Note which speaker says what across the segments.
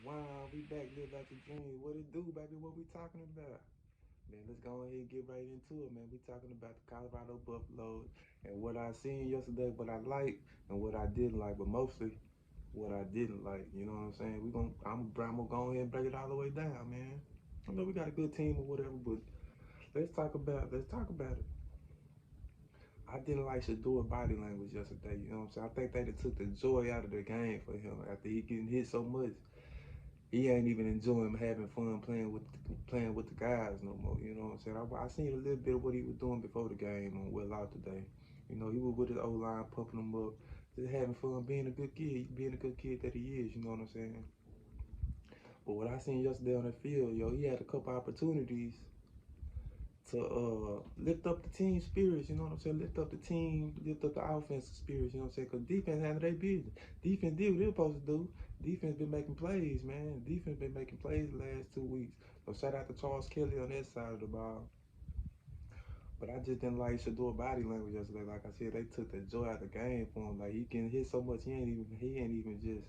Speaker 1: Wow, we back, live out your dreams. What it do, baby? What we talking about? Man, let's go ahead and get right into it, man. We talking about the Colorado Buffaloes and what I seen yesterday, what I liked and what I didn't like, but mostly what I didn't like. You know what I'm saying? I'm gonna go ahead and break it all the way down, man. I know we got a good team or whatever, but let's talk about it. I didn't like Shedeur body language yesterday. You know what I'm saying? I think they done took the joy out of the game for him after he getting hit so much. He ain't even enjoying having fun playing with the guys no more. You know what I'm saying? I seen a little bit of what he was doing before the game on Well Out today. You know, he was with his O line pumping him up, just having fun, being a good kid that he is. You know what I'm saying? But what I seen yesterday on the field, yo, he had a couple opportunities to lift up the team spirits, you know what I'm saying? Lift up the team, lift up the offensive spirits, you know what I'm saying? Because defense handled their business. Defense did what they were supposed to do. Defense been making plays, man. Defense been making plays the last 2 weeks. So shout out to Charles Kelly on that side of the ball. But I just didn't like Shedeur body language yesterday. Like I said, they took the joy out of the game for him. Like he can hit so much, he ain't even just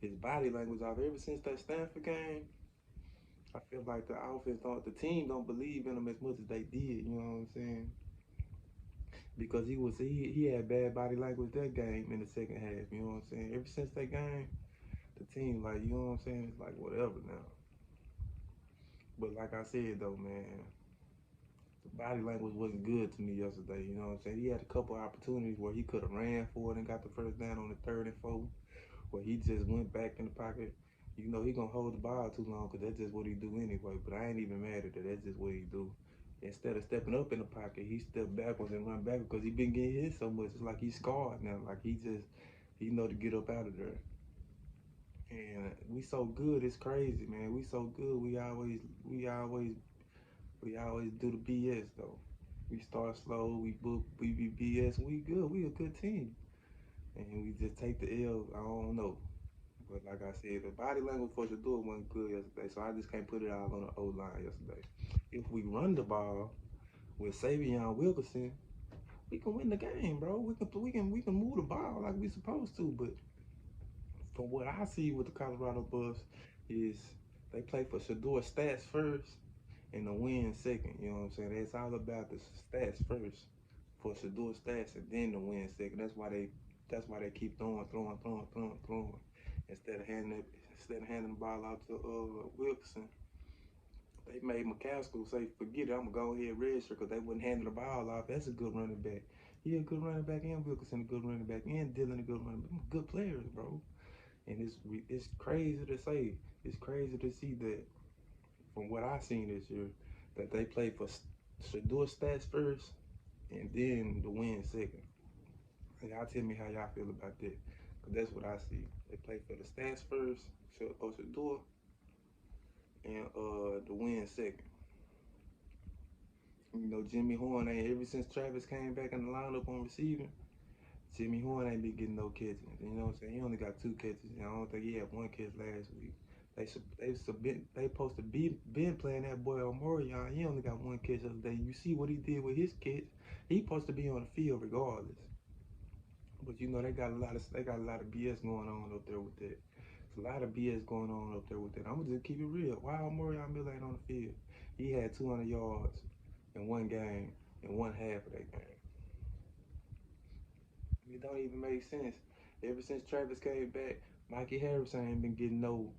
Speaker 1: his body language off. Ever since that Stanford game, I feel like the team don't believe in him as much as they did. You know what I'm saying? Because he had bad body language that game in the second half. You know what I'm saying? Ever since that game, the team like you know what I'm saying. It's like whatever now. But like I said though, man, the body language wasn't good to me yesterday. You know what I'm saying? He had a couple opportunities where he could have ran for it and got the first down on the third and fourth, where he just went back in the pocket. You know he gonna hold the ball too long because that's just what he do anyway. But I ain't even mad at that. That's just what he do. Instead of stepping up in the pocket, he stepped backwards and run back because he been getting hit so much. It's like he's scarred now. Like he know to get up out of there. And we so good, it's crazy, man. We so good. We always do the BS though. We start slow. We be BS. We good. We a good team, and we just take the L. I don't know. But like I said, the body language for Shador wasn't good yesterday, so I just can't put it all on the O line yesterday. If we run the ball with Savion Wilkerson, we can win the game, bro. We can move the ball like we supposed to. But from what I see with the Colorado Buffs is they play for Shador stats first and the win second. You know what I'm saying? It's all about the stats first for Shador stats and then the win second. That's why they keep throwing instead of handing the ball out to Wilkerson. They made McCaskill say, "Forget it, I'm gonna go ahead register," because they wouldn't hand the ball off. That's a good running back. He a good running back, and Wilkerson a good running back, and Dillon a good running back. Good players, bro. And it's crazy to say. It's crazy to see that from what I seen this year, that they play for Shador stats first and then the win second. And y'all tell me how y'all feel about that. Cause that's what I see. They play for the stats first, Shador, and the win second. You know, Jimmy Horn ain't ever since Travis came back in the lineup on receiving. Jimmy Horn ain't been getting no catches. You know what I'm saying? He only got two catches. I don't think he had one catch last week. They supposed to be been playing that boy Omarion. He only got one catch the other day. You see what he did with his catch? He supposed to be on the field regardless. But you know they got a lot of BS going on up there with that. It's a lot of BS going on up there with that. I'm gonna just keep it real. Why Omarion Miller ain't on the field? He had 200 yards in one game in one half of that game. It don't even make sense. Ever since Travis came back, Mikey Harrison ain't been getting no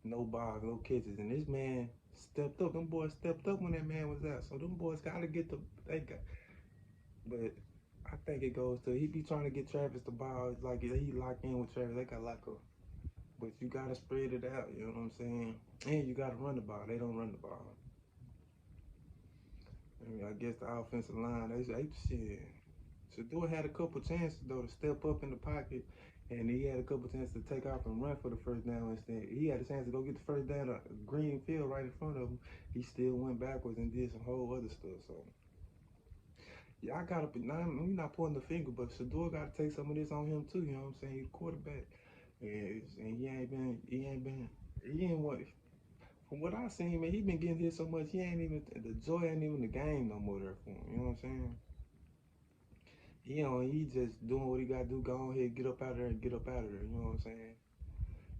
Speaker 1: ball, no catches, and this man stepped up. Them boys stepped up when that man was out. So them boys gotta get the they got. But I think it goes to he be trying to get Travis the ball. It's like he locked in with Travis. They got lock up. But you gotta spread it out. You know what I'm saying? And you gotta run the ball. They don't run the ball. I mean, I guess the offensive line they shit. Shedeur had a couple chances though to step up in the pocket, and he had a couple chances to take off and run for the first down. Instead, he had a chance to go get the first down a green field right in front of him. He still went backwards and did some whole other stuff. So yeah, I gotta be. Now, we not pointing the finger, but Shedeur got to take some of this on him too. You know what I'm saying? He's a quarterback, and he ain't what. From what I seen, man, he been getting hit so much. He ain't even the joy ain't even the game no more there for him. You know what I'm saying? He just doing what he gotta do. Go on ahead, get up out of there, and get up out of there. You know what I'm saying?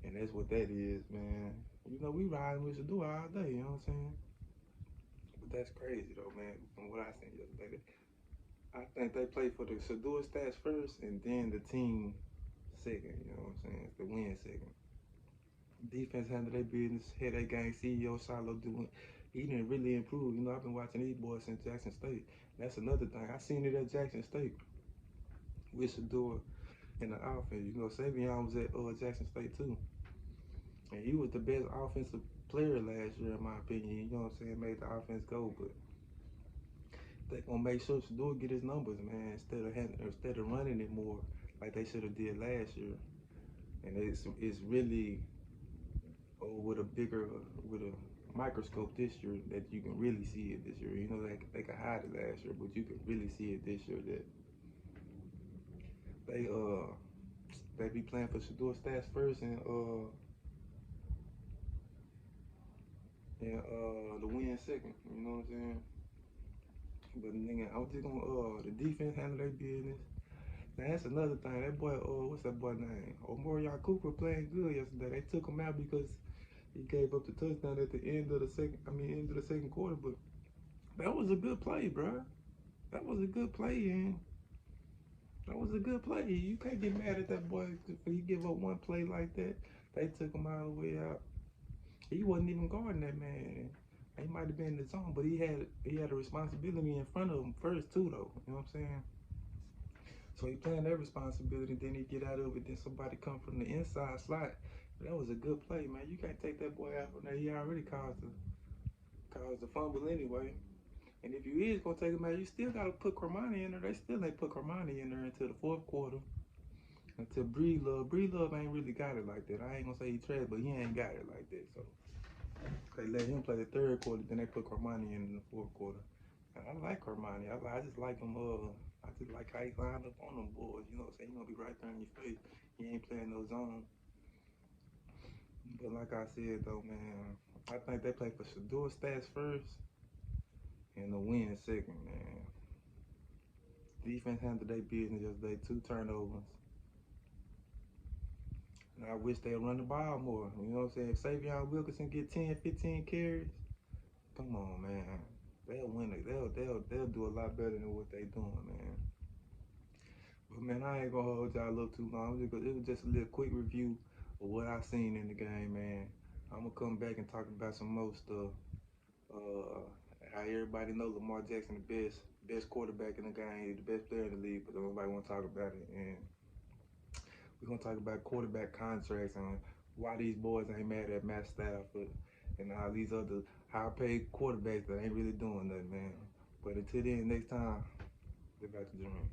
Speaker 1: And that's what that is, man. You know, we riding with Shedeur all day, you know what I'm saying? But that's crazy though, man. From what I seen yesterday, I think they play for the Shedeur stats first, and then the team second. You know what I'm saying? It's the win second. Defense handled their business. Had that game CEO Shiloh doing. He didn't really improve. You know, I've been watching these boys since Jackson State. That's another thing. I seen it at Jackson State with Shedeur in the offense. You know, Savion was at Jackson State too, and he was the best offensive player last year in my opinion. You know what I'm saying? Made the offense go, but they gonna make sure Shedeur get his numbers, man, instead of running it more like they should have did last year. And it's really with a bigger with a microscope this year that you can really see it this year. You know, they could hide it last year, but you can really see it this year that they they be playing for Shedeur stats first and the win second. You know what I'm saying? But nigga, I was just gonna the defense handle their business. Now that's another thing. That boy, what's that boy name? Omarion Cooper playing good yesterday. They took him out because he gave up the touchdown at the end of the second. I mean, end of the second quarter. But that was a good play, bro. That was a good play, and that was a good play. You can't get mad at that boy if he give up one play like that. They took him all the way out. He wasn't even guarding that man. He might have been in the zone, but he had a responsibility in front of him first too, though. You know what I'm saying? So he playing that responsibility, then he get out of it, then somebody come from the inside slot. That was a good play, man. You can't take that boy out from there. He already caused the fumble anyway. And if you is gonna take him out, you still gotta put Cormani in there. They still ain't put Cormani in there until the fourth quarter. Until Bree Love ain't really got it like that. I ain't gonna say he trash, but he ain't got it like that. So they let him play the third quarter, then they put Cormani in the fourth quarter. And I like Cormani. I just like him. I just like how he lined up on them boys. You know what I'm saying? He gonna be right there in your face. He ain't playing no zone. But like I said though, man, I think they play for Shedeur stats first and the win second, man. Defense handled their business yesterday, 2 turnovers. And I wish they'd run the ball more. You know what I'm saying? If Savion Wilkerson get 10, 15 carries, come on, man. They'll win it. They'll do a lot better than what they doing, man. But man, I ain't gonna hold y'all up too long. It was just a little quick review of what I seen in the game, man. I'm gonna come back and talk about some more stuff. Uh, how everybody knows Lamar Jackson the best quarterback in the game, the best player in the league, but nobody want to talk about it. And we're gonna talk about quarterback contracts and why these boys ain't mad at Matt Stafford and all these other high-paid quarterbacks that ain't really doing nothing, man. But until then, next time, live out the dream.